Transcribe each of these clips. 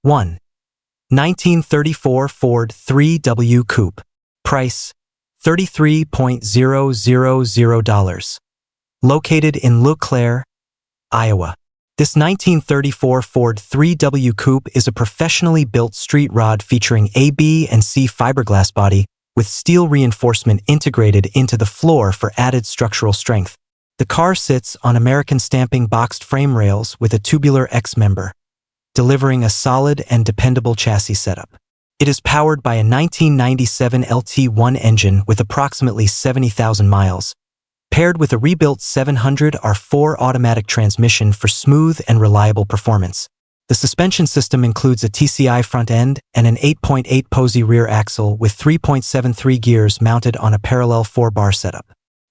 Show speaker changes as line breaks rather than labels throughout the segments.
1. 1934 Ford 3W Coupe. Price, $33,000. Located in Eau Claire, Iowa. This 1934 Ford 3W Coupe is a professionally built street rod featuring A, B, and C fiberglass body with steel reinforcement integrated into the floor for added structural strength. The car sits on American stamping boxed frame rails with a tubular X-member, delivering a solid and dependable chassis setup. It is powered by a 1997 LT1 engine with approximately 70,000 miles, paired with a rebuilt 700R4 automatic transmission for smooth and reliable performance. The suspension system includes a TCI front end and an 8.8 Posey rear axle with 3.73 gears mounted on a parallel 4-bar setup.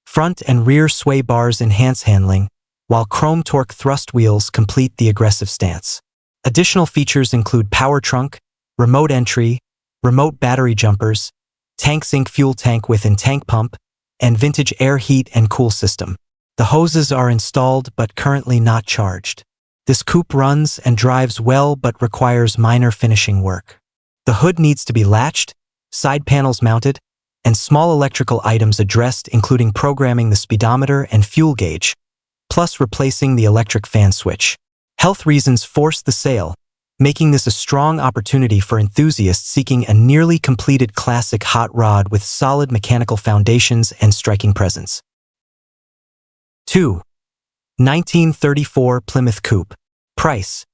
Front and rear sway bars enhance handling, while chrome torque thrust wheels complete the aggressive stance. Additional features include power trunk, remote entry, remote battery jumpers, tank sink fuel tank with in-tank pump, and vintage air heat and cool system. The hoses are installed but currently not charged. This coupe runs and drives well but requires minor finishing work. The hood needs to be latched, side panels mounted, and small electrical items addressed, including programming the speedometer and fuel gauge, plus replacing the electric fan switch. Health reasons force the sale, making this a strong opportunity for enthusiasts seeking a nearly completed classic hot rod with solid mechanical foundations and striking presence. 2. 1934 Plymouth Coupe. Price,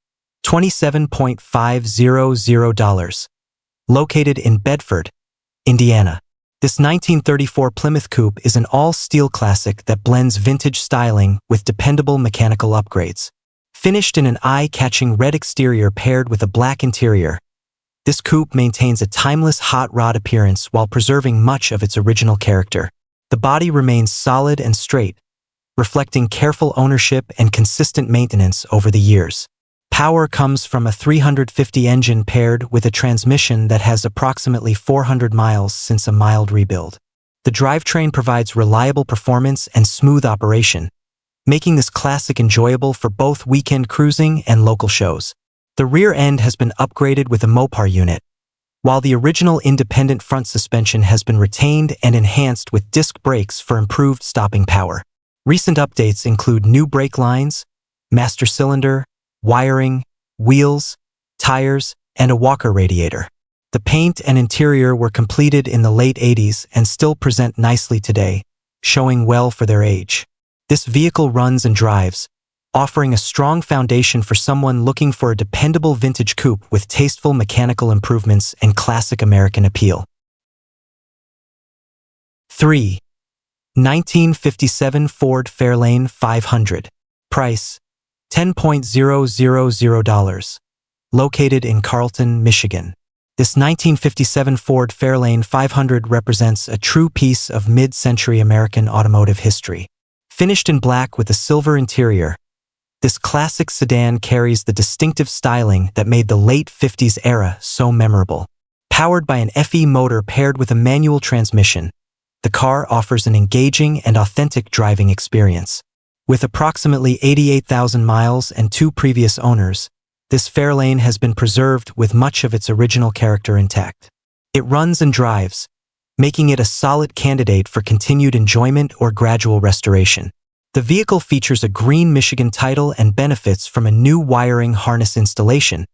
$27,500. Located in Bedford, Indiana. This 1934 Plymouth Coupe is an all-steel classic that blends vintage styling with dependable mechanical upgrades. Finished in an eye-catching red exterior paired with a black interior, this coupe maintains a timeless hot rod appearance while preserving much of its original character. The body remains solid and straight, reflecting careful ownership and consistent maintenance over the years. Power comes from a 350 engine paired with a transmission that has approximately 400 miles since a mild rebuild. The drivetrain provides reliable performance and smooth operation, making this classic enjoyable for both weekend cruising and local shows. The rear end has been upgraded with a Mopar unit, while the original independent front suspension has been retained and enhanced with disc brakes for improved stopping power. Recent updates include new brake lines, master cylinder, wiring, wheels, tires, and a Walker radiator. The paint and interior were completed in the late 80s and still present nicely today, showing well for their age. This vehicle runs and drives, offering a strong foundation for someone looking for a dependable vintage coupe with tasteful mechanical improvements and classic American appeal. 3. 1957 Ford Fairlane 500. Price, $10,000. Located in Carlton, Michigan. This 1957 Ford Fairlane 500 represents a true piece of mid-century American automotive history. Finished in black with a silver interior, this classic sedan carries the distinctive styling that made the late 50s era so memorable. Powered by an FE motor paired with a manual transmission, the car offers an engaging and authentic driving experience. With approximately 88,000 miles and 2 previous owners, this Fairlane has been preserved with much of its original character intact. It runs and drives, making it a solid candidate for continued enjoyment or gradual restoration. The vehicle features a green Michigan title and benefits from a new wiring harness installation,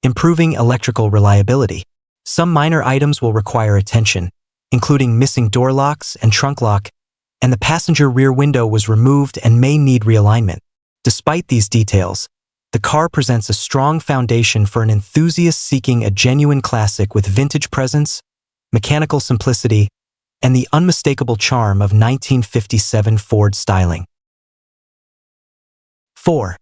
improving electrical reliability. Some minor items will require attention, including missing door locks and trunk lock, and the passenger rear window was removed and may need realignment. Despite these details, the car presents a strong foundation for an enthusiast seeking a genuine classic with vintage presence, mechanical simplicity, and the unmistakable charm of 1957 Ford styling. 4.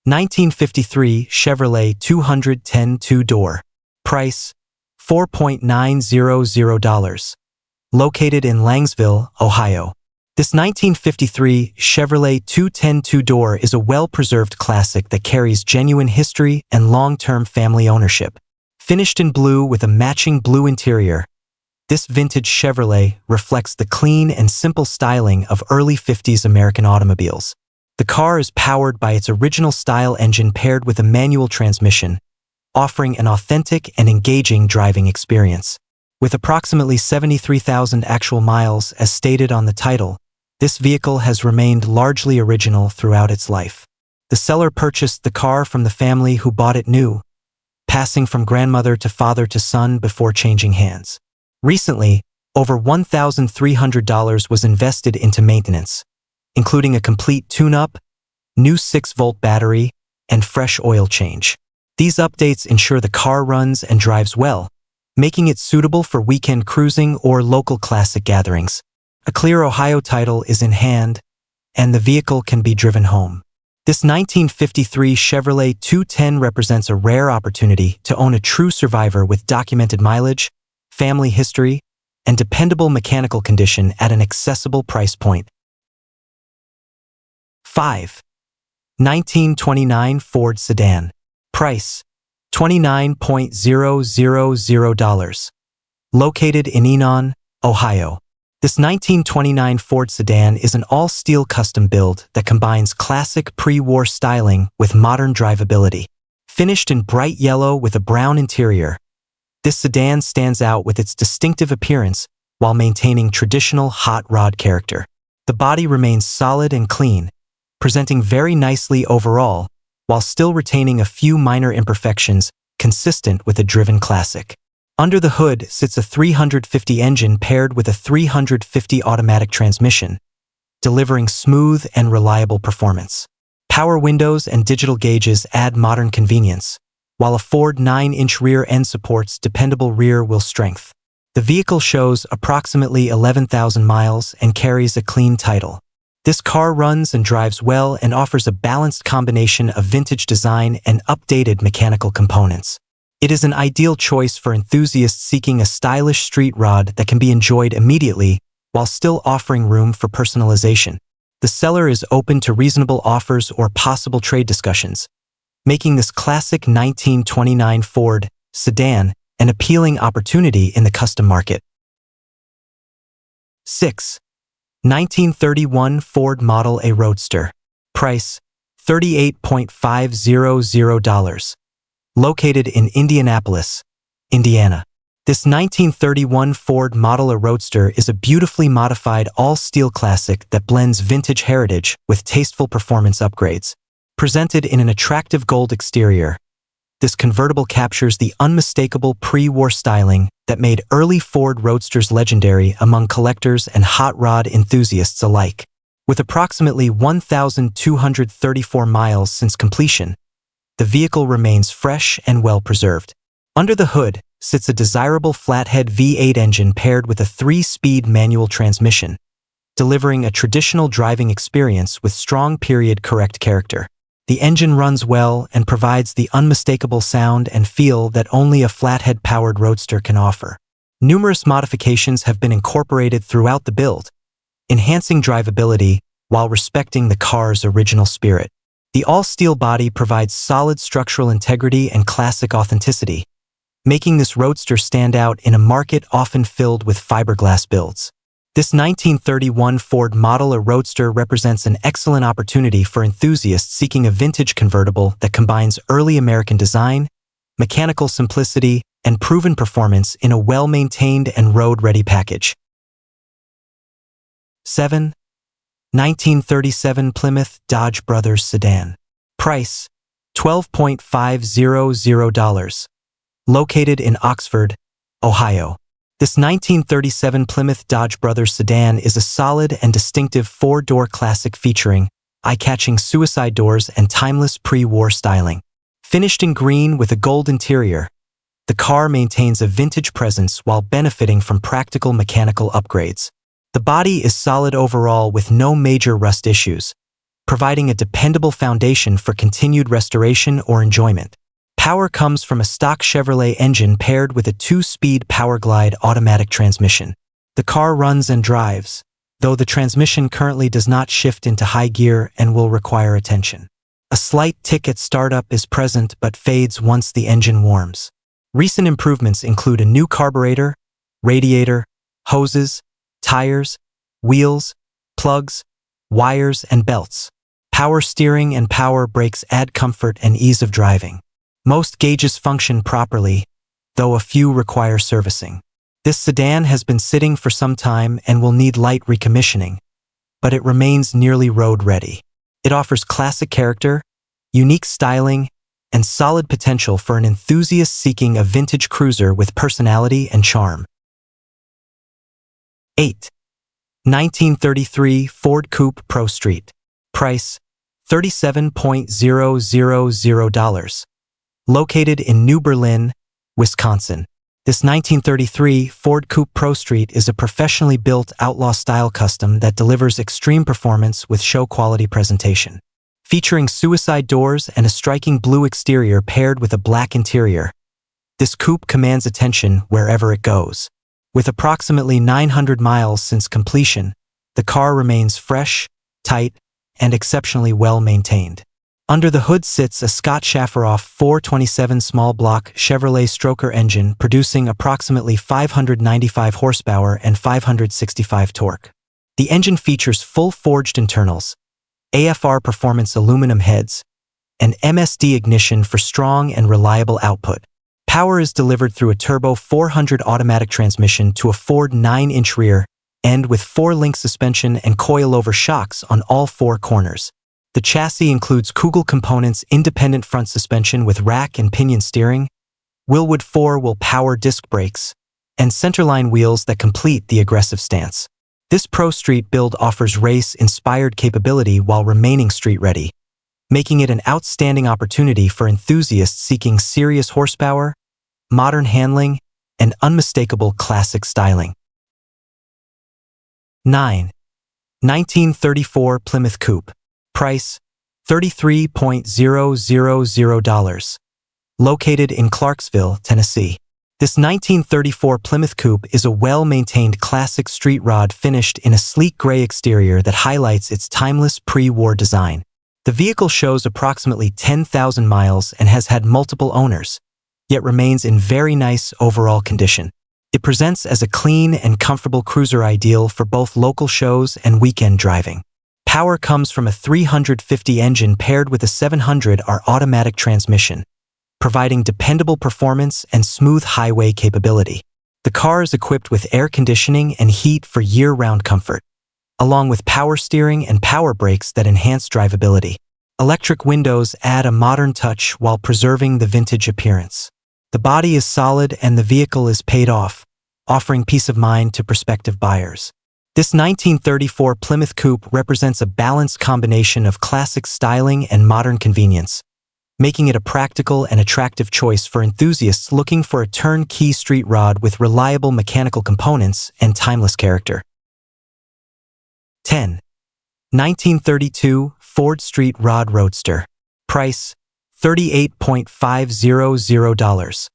1953 Chevrolet 210 two-door. Price, $4,900. Located in Langsville, Ohio. This 1953 Chevrolet 210 two-door is a well-preserved classic that carries genuine history and long-term family ownership. Finished in blue with a matching blue interior, this vintage Chevrolet reflects the clean and simple styling of early 50s American automobiles. The car is powered by its original style engine paired with a manual transmission, offering an authentic and engaging driving experience. With approximately 73,000 actual miles as stated on the title, this vehicle has remained largely original throughout its life. The seller purchased the car from the family who bought it new, passing from grandmother to father to son before changing hands. Recently, over $1,300 was invested into maintenance, including a complete tune-up, new 6-volt battery, and fresh oil change. These updates ensure the car runs and drives well, making it suitable for weekend cruising or local classic gatherings. A clear Ohio title is in hand, and the vehicle can be driven home. This 1953 Chevrolet 210 represents a rare opportunity to own a true survivor with documented mileage, family history, and dependable mechanical condition at an accessible price point. 5. 1929 Ford Sedan. Price: $29,000. Located in Enon, Ohio. This 1929 Ford sedan is an all-steel custom build that combines classic pre-war styling with modern drivability. Finished in bright yellow with a brown interior, this sedan stands out with its distinctive appearance while maintaining traditional hot rod character. The body remains solid and clean, presenting very nicely overall, while still retaining a few minor imperfections consistent with a driven classic. Under the hood sits a 350 engine paired with a 350 automatic transmission, delivering smooth and reliable performance. Power windows and digital gauges add modern convenience, while a Ford 9-inch rear end supports dependable rear wheel strength. The vehicle shows approximately 11,000 miles and carries a clean title. This car runs and drives well and offers a balanced combination of vintage design and updated mechanical components. It is an ideal choice for enthusiasts seeking a stylish street rod that can be enjoyed immediately while still offering room for personalization. The seller is open to reasonable offers or possible trade discussions, making this classic 1929 Ford sedan an appealing opportunity in the custom market. 6. 1931 Ford Model A Roadster. Price: $38,500. Located in Indianapolis, Indiana. This 1931 Ford Model A Roadster is a beautifully modified all-steel classic that blends vintage heritage with tasteful performance upgrades. Presented in an attractive gold exterior, this convertible captures the unmistakable pre-war styling that made early Ford Roadsters legendary among collectors and hot rod enthusiasts alike. With approximately 1,234 miles since completion, the vehicle remains fresh and well-preserved. Under the hood sits a desirable flathead V8 engine paired with a 3-speed manual transmission, delivering a traditional driving experience with strong period-correct character. The engine runs well and provides the unmistakable sound and feel that only a flathead-powered Roadster can offer. Numerous modifications have been incorporated throughout the build, enhancing drivability while respecting the car's original spirit. The all-steel body provides solid structural integrity and classic authenticity, making this Roadster stand out in a market often filled with fiberglass builds. This 1931 Ford Model A Roadster represents an excellent opportunity for enthusiasts seeking a vintage convertible that combines early American design, mechanical simplicity, and proven performance in a well-maintained and road-ready package. 7. 1937 Plymouth Dodge Brothers Sedan. Price: $12,500. Located in Oxford, Ohio. This 1937 Plymouth Dodge Brothers sedan is a solid and distinctive 4-door classic featuring eye-catching suicide doors and timeless pre-war styling. Finished in green with a gold interior, the car maintains a vintage presence while benefiting from practical mechanical upgrades. The body is solid overall with no major rust issues, providing a dependable foundation for continued restoration or enjoyment. Power comes from a stock Chevrolet engine paired with a 2-speed Powerglide automatic transmission. The car runs and drives, though the transmission currently does not shift into high gear and will require attention. A slight tick at startup is present but fades once the engine warms. Recent improvements include a new carburetor, radiator, hoses, tires, wheels, plugs, wires, and belts. Power steering and power brakes add comfort and ease of driving. Most gauges function properly, though a few require servicing. This sedan has been sitting for some time and will need light recommissioning, but it remains nearly road-ready. It offers classic character, unique styling, and solid potential for an enthusiast seeking a vintage cruiser with personality and charm. 8. 1933 Ford Coupe Pro Street. Price, $37,000. Located in New Berlin, Wisconsin. This 1933 Ford Coupe Pro Street is a professionally built outlaw-style custom that delivers extreme performance with show-quality presentation. Featuring suicide doors and a striking blue exterior paired with a black interior, this coupe commands attention wherever it goes. With approximately 900 miles since completion, the car remains fresh, tight, and exceptionally well-maintained. Under the hood sits a Scott Schafferoff 427 small-block Chevrolet Stroker engine producing approximately 595 horsepower and 565 torque. The engine features full forged internals, AFR Performance aluminum heads, and MSD ignition for strong and reliable output. Power is delivered through a turbo 400 automatic transmission to a Ford 9-inch rear end with 4-link suspension and coilover shocks on all 4 corners. The chassis includes Kugel Components independent front suspension with rack and pinion steering, Wilwood 4-wheel power disc brakes, and centerline wheels that complete the aggressive stance. This Pro Street build offers race-inspired capability while remaining street-ready, making it an outstanding opportunity for enthusiasts seeking serious horsepower, modern handling, and unmistakable classic styling. 9. 1934 Plymouth Coupe. Price, $33,000. Located in Clarksville, Tennessee. This 1934 Plymouth Coupe is a well-maintained classic street rod finished in a sleek gray exterior that highlights its timeless pre-war design. The vehicle shows approximately 10,000 miles and has had multiple owners, yet remains in very nice overall condition. It presents as a clean and comfortable cruiser ideal for both local shows and weekend driving. Power comes from a 350 engine paired with a 700R automatic transmission, providing dependable performance and smooth highway capability. The car is equipped with air conditioning and heat for year-round comfort, along with power steering and power brakes that enhance drivability. Electric windows add a modern touch while preserving the vintage appearance. The body is solid and the vehicle is paid off, offering peace of mind to prospective buyers. This 1934 Plymouth Coupe represents a balanced combination of classic styling and modern convenience, making it a practical and attractive choice for enthusiasts looking for a turnkey street rod with reliable mechanical components and timeless character. 10. 1932 Ford Street Rod Roadster. Price, $38,500.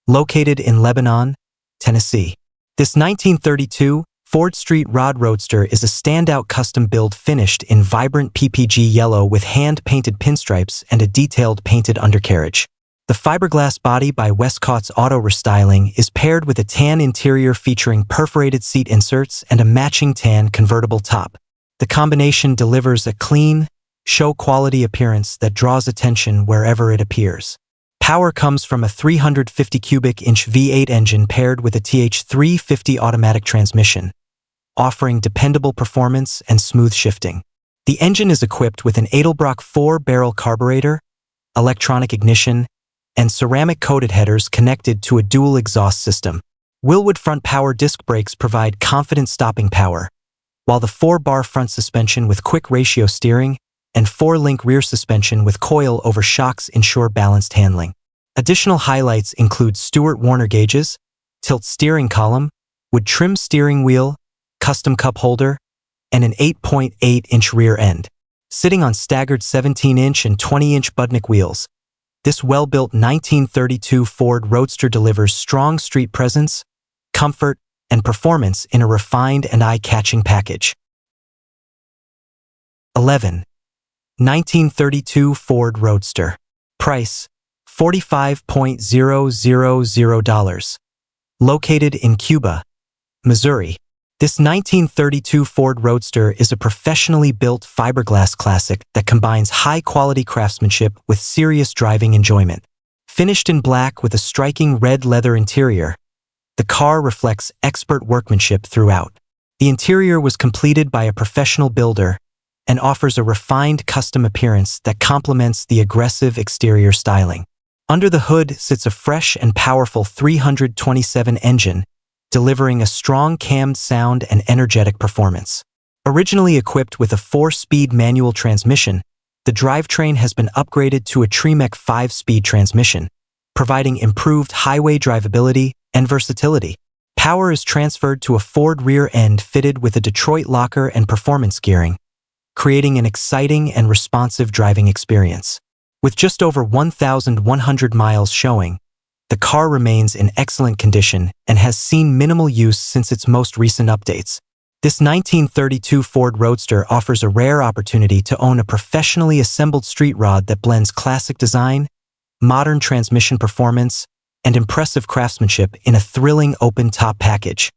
Located in Lebanon, Tennessee. This 1932 Ford Street Rod Roadster is a standout custom build finished in vibrant PPG yellow with hand-painted pinstripes and a detailed painted undercarriage. The fiberglass body by Westcott's Auto Restyling is paired with a tan interior featuring perforated seat inserts and a matching tan convertible top. The combination delivers a clean, show-quality appearance that draws attention wherever it appears. Power comes from a 350 cubic inch V8 engine paired with a TH350 automatic transmission, offering dependable performance and smooth shifting. The engine is equipped with an Edelbrock 4-barrel carburetor, electronic ignition, and ceramic-coated headers connected to a dual exhaust system. Wilwood front power disc brakes provide confident stopping power, while the 4-bar front suspension with quick ratio steering and 4-link rear suspension with coil-over shocks ensure balanced handling. Additional highlights include Stewart Warner gauges, tilt steering column, wood trim steering wheel, custom cup holder, and an 8.8-inch rear end. Sitting on staggered 17-inch and 20-inch Budnik wheels, this well-built 1932 Ford Roadster delivers strong street presence, comfort, and performance in a refined and eye-catching package. 11. 1932 Ford Roadster. Price, $45,000. Located in Cuba, Missouri. This 1932 Ford Roadster is a professionally built fiberglass classic that combines high-quality craftsmanship with serious driving enjoyment. Finished in black with a striking red leather interior, the car reflects expert workmanship throughout. The interior was completed by a professional builder and offers a refined custom appearance that complements the aggressive exterior styling. Under the hood sits a fresh and powerful 327 engine, delivering a strong cammed sound and energetic performance. Originally equipped with a 4-speed manual transmission, the drivetrain has been upgraded to a Tremec 5-speed transmission, providing improved highway drivability and versatility. Power is transferred to a Ford rear end fitted with a Detroit locker and performance gearing, creating an exciting and responsive driving experience. With just over 1,100 miles showing, the car remains in excellent condition and has seen minimal use since its most recent updates. This 1932 Ford Roadster offers a rare opportunity to own a professionally assembled street rod that blends classic design, modern transmission performance, and impressive craftsmanship in a thrilling open-top package.